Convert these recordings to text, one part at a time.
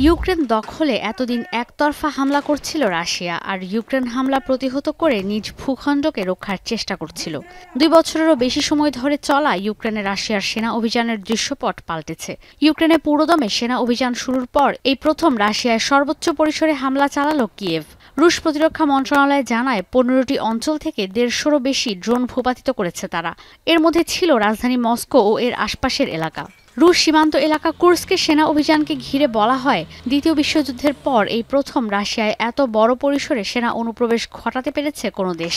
Ukraine দখলে এতদিন একতরফা হামলা করছিল রাশিয়া, আর ইউক্রেন হামলা প্রতিহত করে নিজ ভূখণ্ডকে রক্ষার চেষ্টা করছিল। 2 বছরেরও বেশি সময় ধরে চলা ইউক্রেনে রাশিয়ার সেনা অভিযানের দৃশ্যপট পাল্টেছে। ইউক্রেনে পুরোদমে সেনা অভিযান শুরুর পর এই প্রথম রাশিয়ায় সর্বোচ্চ পরিসরে হামলা চালালো কিয়েভ। রুশ প্রতিরক্ষা মন্ত্রণালয় জানায় 15টি অঞ্চল থেকে 150-রও বেশি ড্রোন ভূপাতিত করেছে তারা। এর মধ্যে ছিল রাজধানী মস্কো ও এর আশপাশের এলাকা। রুশ সীমান্ত এলাকা কুর্স্কে সেনা অভিযানকে ঘিরে বলা হয়, দ্বিতীয় বিশ্বযুদ্ধের পর এই প্রথম রাশিয়ায় এত বড় পরিসরে সেনা অনুপ্রবেশ ঘটাতে পেরেছে কোনো দেশ।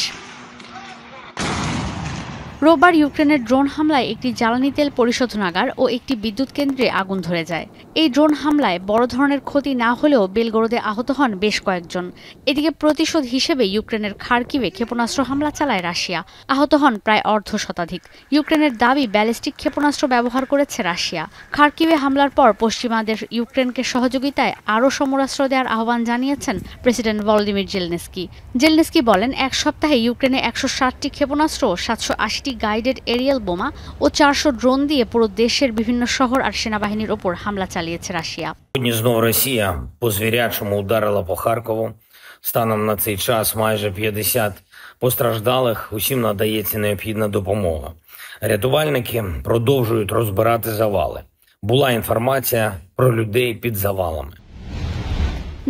রোববার ইউক্রেনের ড্রোন হামলায় একটি জ্বালানি তেল পরিশোধনাগার ও একটি বিদ্যুৎ কেন্দ্রে আগুন ধরে যায়। এই ড্রোন হামলায় বড় ধরনের ক্ষতি না হলেও বেলগরোদে আহত হন বেশ কয়েকজন। এদিকে প্রতিশোধ হিসেবে ইউক্রেনের খার্কিভে ক্ষেপণাস্ত্র হামলা চালায় রাশিয়া। আহত হন প্রায় অর্ধশতাধিক। ইউক্রেনের দাবি ব্যালিস্টিক ক্ষেপণাস্ত্র ব্যবহার করেছে রাশিয়া। খার্কিভে হামলার পর পশ্চিমাদের ইউক্রেনকে সহযোগিতায় আরও সমরাস্ত্র দেওয়ার আহ্বান জানিয়েছেন প্রেসিডেন্ট ভলোদিমির জেলেনস্কি। জেলেনস্কি বলেন, এক সপ্তাহে ইউক্রেনে 160টি ক্ষেপণাস্ত্র, 780টি গাইডেড এরিয়াল বোমা ও 400 ড্রোন দিয়ে পুরো দেশের বিভিন্ন শহর আর সেনাবাহিনীর ওপর হামলা চালিয়েছে রাশিয়া। Сьогодні знову Росія по звірячому ударила по Харкову. Станом на цей час майже 50 постраждалих, усім надається необхідна допомога. Рятувальники продовжують розбирати завали. Була інформація про людей під завалами.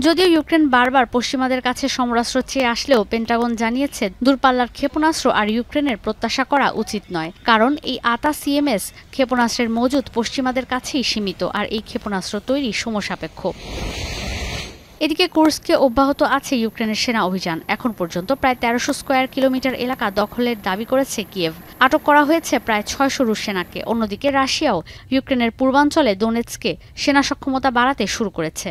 যদিও ইউক্রেন বারবার পশ্চিমাদের কাছে সমরাস্ত্র চেয়ে আসলেও পেন্টাগন জানিয়েছে দূরপাল্লার ক্ষেপণাস্ত্র আর ইউক্রেনের প্রত্যাশা করা উচিত নয়, কারণ এই ATACMS ক্ষেপণাস্ত্রের মজুদ পশ্চিমাদের কাছেই সীমিত, আর এই ক্ষেপণাস্ত্র তৈরি সময়সাপেক্ষ। এদিকে কুর্স্কে অব্যাহত আছে ইউক্রেনের সেনা অভিযান। এখন পর্যন্ত প্রায় 1300 স্কয়ার কিলোমিটার এলাকা দখলের দাবি করেছে কিয়েভ। আটক করা হয়েছে প্রায় 600 রুশ সেনাকে। অন্যদিকে রাশিয়াও ইউক্রেনের পূর্বাঞ্চলে দোনেৎস্কে সেনা সক্ষমতা বাড়াতে শুরু করেছে।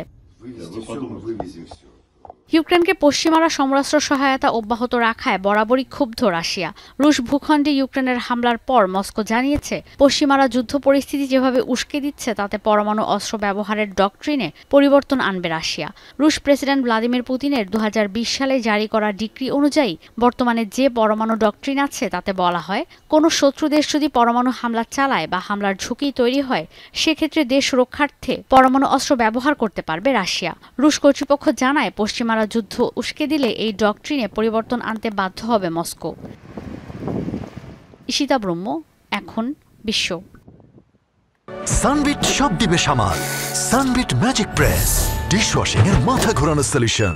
ইউক্রেনকে পশ্চিমারা সমরাস্ত্র সহায়তা অব্যাহত রাখায় বরাবরই ক্ষুব্ধ রাশিয়া। রুশ ভূখণ্ডে ইউক্রেনের হামলার পর মস্কো জানিয়েছে, পশ্চিমারা যুদ্ধ পরিস্থিতি যেভাবে উস্কে দিচ্ছে তাতে পরমাণু অস্ত্র ব্যবহারের ডক্ট্রিনে পরিবর্তন আনবে রাশিয়া। রুশ প্রেসিডেন্ট ভ্লাদিমির পুতিনের 2020 সালে জারি করা ডিক্রি অনুযায়ী বর্তমানে যে পরমাণু ডক্ট্রিন আছে তাতে বলা হয়, কোনো শত্রু দেশ যদি পরমাণু হামলা চালায় বা হামলার ঝুঁকি তৈরি হয়, সেক্ষেত্রে দেশ রক্ষার্থে পরমাণু অস্ত্র ব্যবহার করতে পারবে রাশিয়া। রুশ কর্তৃপক্ষ জানায়, পশ্চিমারা যুদ্ধ উস্কে দিলে এই ডক্ট্রিনে পরিবর্তন আনতে বাধ্য হবে মস্কো। ঈশিতা ব্রহ্ম, এখন বিশ্ব। সানবিট সব দিবে সামাল। সানবিট ম্যাজিক প্রেস ডিশওয়াশিং এর মাথা ঘোরানো সলিউশন।